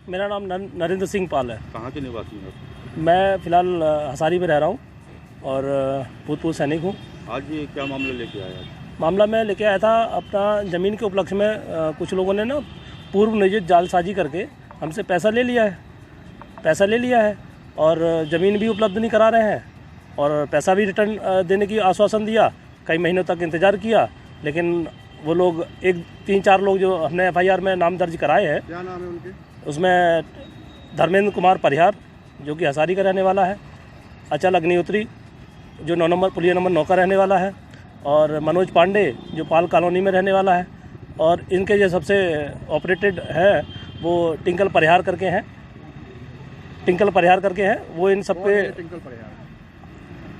मेरा नाम नरेंद्र सिंह पाल है। कहाँ के निवासी हैं? मैं फ़िलहाल हसारी में रह रहा हूँ और भूतपूर्व सैनिक हूँ। आज ये क्या मामला लेके आया? मामला मैं लेके आया था अपना ज़मीन के उपलक्ष्य में कुछ लोगों ने ना पूर्व नियोजित जालसाजी करके हमसे पैसा ले लिया है और ज़मीन भी उपलब्ध नहीं करा रहे हैं और पैसा भी रिटर्न देने की आश्वासन दिया। कई महीनों तक इंतज़ार किया, लेकिन वो लोग 3-4 लोग जो हमने FIR में नाम दर्ज कराए हैं। क्या नाम है उनके? उसमें धर्मेंद्र कुमार परिहार जो कि हसारी का रहने वाला है, अचल अग्निहोत्री जो 9 नंबर पुलिया नंबर 9 का रहने वाला है, और मनोज पांडे जो पाल कॉलोनी में रहने वाला है, और इनके जो सबसे ऑपरेटेड है वो टिंकल परिहार करके हैं। वो इन सब पे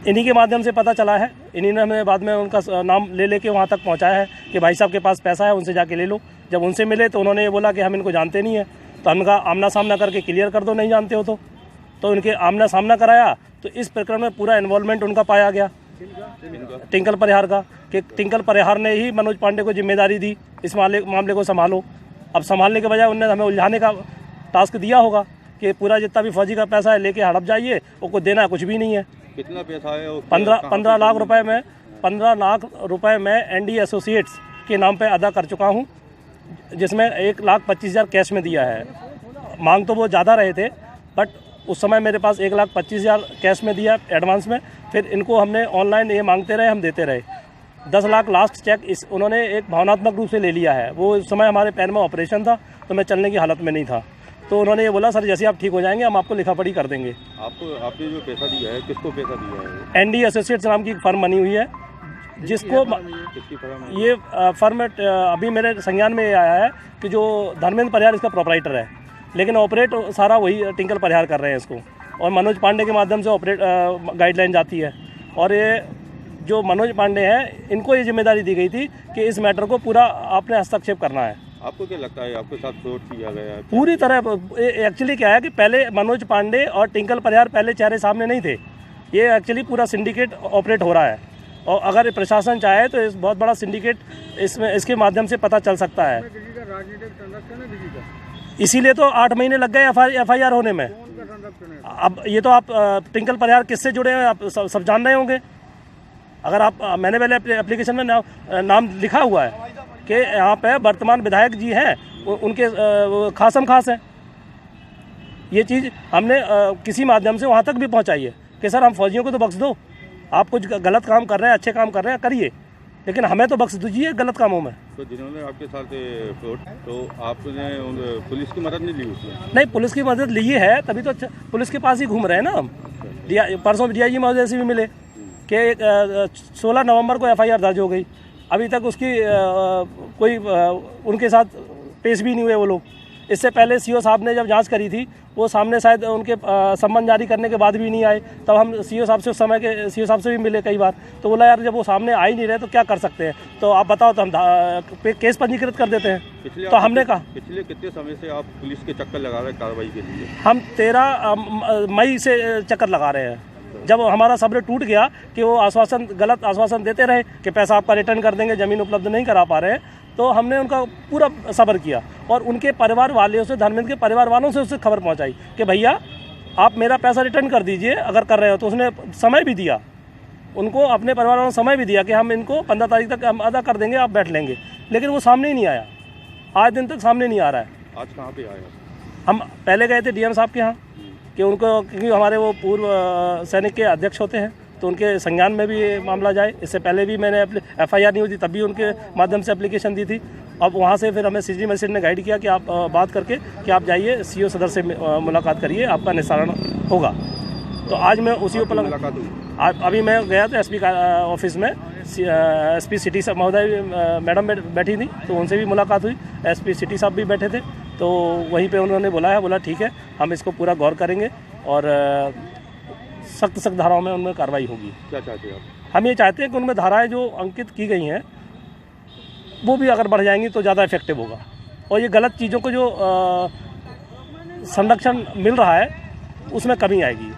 इन्हीं के माध्यम से पता चला है। इन्हीं ने हमें बाद में उनका नाम लेके वहाँ तक पहुँचाया है कि भाई साहब के पास पैसा है, उनसे जाके ले लो। जब उनसे मिले तो उन्होंने ये बोला कि हम इनको जानते नहीं है। तो हमने कहा आमना सामना करके क्लियर कर दो, नहीं जानते हो तो इनके आमना सामना कराया। तो इस प्रकरण में पूरा इन्वॉल्वमेंट उनका पाया गया, टिंकल परिहार का, कि टिंकल परिहार ने ही मनोज पांडे को जिम्मेदारी दी इस मामले को संभालो। अब संभालने के बजाय उन्होंने हमें उलझाने का टास्क दिया होगा कि पूरा जितना भी फौजी का पैसा है लेके हड़प जाइए, वो देना कुछ भी नहीं है। कितना पैसा है? 15 लाख रुपए में 15 लाख रुपए मैं ND एसोसिएट्स के नाम पे अदा कर चुका हूँ, जिसमें 1,25,000 कैश में दिया है। मांग तो वो ज़्यादा रहे थे, बट उस समय मेरे पास 1,25,000 कैश में दिया एडवांस में। फिर इनको हमने ऑनलाइन ये मांगते रहे, हम देते रहे। 10 लाख लास्ट चेक उन्होंने एक भावनात्मक रूप से ले लिया है। वो उस समय हमारे पैर में ऑपरेशन था तो मैं चलने की हालत में नहीं था। तो उन्होंने ये बोला, सर जैसे आप ठीक हो जाएंगे हम आपको लिखा पढ़ी कर देंगे। आपने जो पैसा दिया है, किसको पैसा दिया है? ND एसोसिएट्स नाम की एक फर्म बनी हुई है, जिसको ये फर्म अभी मेरे संज्ञान में आया है कि जो धर्मेंद्र परिहार इसका प्रोपराइटर है, लेकिन ऑपरेट सारा वही टिंकल परिहार कर रहे हैं इसको, और मनोज पांडे के माध्यम से ऑपरेट गाइडलाइन जाती है। और ये जो मनोज पांडे हैं, इनको ये जिम्मेदारी दी गई थी कि इस मैटर को पूरा आपने हस्तक्षेप करना है। आपको क्या लगता है आपके साथ फ्रॉड किया गया है? पूरी तरह एक्चुअली क्या है कि पहले मनोज पांडे और टिंकल परिहार पहले चेहरे सामने नहीं थे। ये एक्चुअली पूरा सिंडिकेट ऑपरेट हो रहा है, और अगर प्रशासन चाहे तो इस बहुत बड़ा सिंडिकेट इसके माध्यम से पता चल सकता है। इसीलिए तो 8 महीने लग गए FIR होने में। अब ये तो आप टिंकल परिहार किससे जुड़े हैं आप सब जान रहे होंगे। अगर आप मैंने पहले एप्लीकेशन में नाम लिखा हुआ है कि यहाँ पे वर्तमान विधायक जी हैं, उनके खासम खास हैं। ये चीज़ हमने किसी माध्यम से वहाँ तक भी पहुँचाई है कि सर हम फौजियों को तो बख्श दो, आप कुछ गलत काम कर रहे हैं, अच्छे काम कर रहे हैं, करिए, लेकिन हमें तो बख्श दीजिए गलत कामों में। तो जिन्होंने आपके साथ फ्रॉड, तो आपने पुलिस की मदद नहीं ली उसमें? नहीं, पुलिस की मदद ली है, तभी तो पुलिस के पास ही घूम रहे हैं ना हम। परसों DIG महोदय से भी मिले कि 16 नवंबर को FIR दर्ज हो गई, अभी तक उसकी कोई उनके साथ पेश भी नहीं हुए वो लोग। इससे पहले CO साहब ने जब जांच करी थी, वो सामने शायद उनके सम्मन जारी करने के बाद भी नहीं आए। तब हम CO साहब से उस समय के CO साहब से भी मिले कई बार, तो बोला यार जब वो सामने आ ही नहीं रहे तो क्या कर सकते हैं, तो आप बताओ, तो हम केस पंजीकृत कर देते हैं। तो हमने कहा पिछले कितने समय से आप पुलिस के चक्कर लगा रहे हैं कार्रवाई के लिए? हम 13 मई से चक्कर लगा रहे हैं। जब हमारा सब्र टूट गया कि वो गलत आश्वासन देते रहे कि पैसा आपका रिटर्न कर देंगे, ज़मीन उपलब्ध नहीं करा पा रहे हैं, तो हमने उनका पूरा सब्र किया और उनके परिवार वालों से, धर्मेंद्र के परिवार वालों से उससे खबर पहुंचाई कि भैया आप मेरा पैसा रिटर्न कर दीजिए अगर कर रहे हो। तो उसने समय भी दिया, उनको अपने परिवार वालों ने समय भी दिया कि हम इनको 15 तारीख तक हम अदा कर देंगे, आप बैठ लेंगे, लेकिन वो सामने ही नहीं आया। आज दिन तक सामने नहीं आ रहा है। आज कहाँ पे आया? हम पहले गए थे DM साहब के यहाँ कि उनको, क्योंकि हमारे वो पूर्व सैनिक के अध्यक्ष होते हैं, तो उनके संज्ञान में भी ये मामला जाए। इससे पहले भी मैंने FIR नहीं हुई थी, तब भी उनके माध्यम से एप्लीकेशन दी थी। अब वहाँ से फिर हमें CG मजिस्ट्रेट ने गाइड किया कि आप बात करके कि आप जाइए CO सदर से मुलाकात करिए, आपका निस्तारण होगा। तो आज मैं उसी उपलक्ष्य अभी मैं गया था SP ऑफिस में, SP सिटी साहब महोदय मैडम बैठी थी, तो उनसे भी मुलाकात हुई। SP सिटी साहब भी बैठे थे, तो वहीं पे उन्होंने बोला ठीक है, हम इसको पूरा गौर करेंगे और सख्त धाराओं में उनमें कार्रवाई होगी। क्या चाहते हैं आप? हम ये चाहते हैं कि उनमें धाराएं जो अंकित की गई हैं वो भी अगर बढ़ जाएंगी तो ज़्यादा इफेक्टिव होगा, और ये गलत चीज़ों को जो संरक्षण मिल रहा है उसमें कमी आएगी।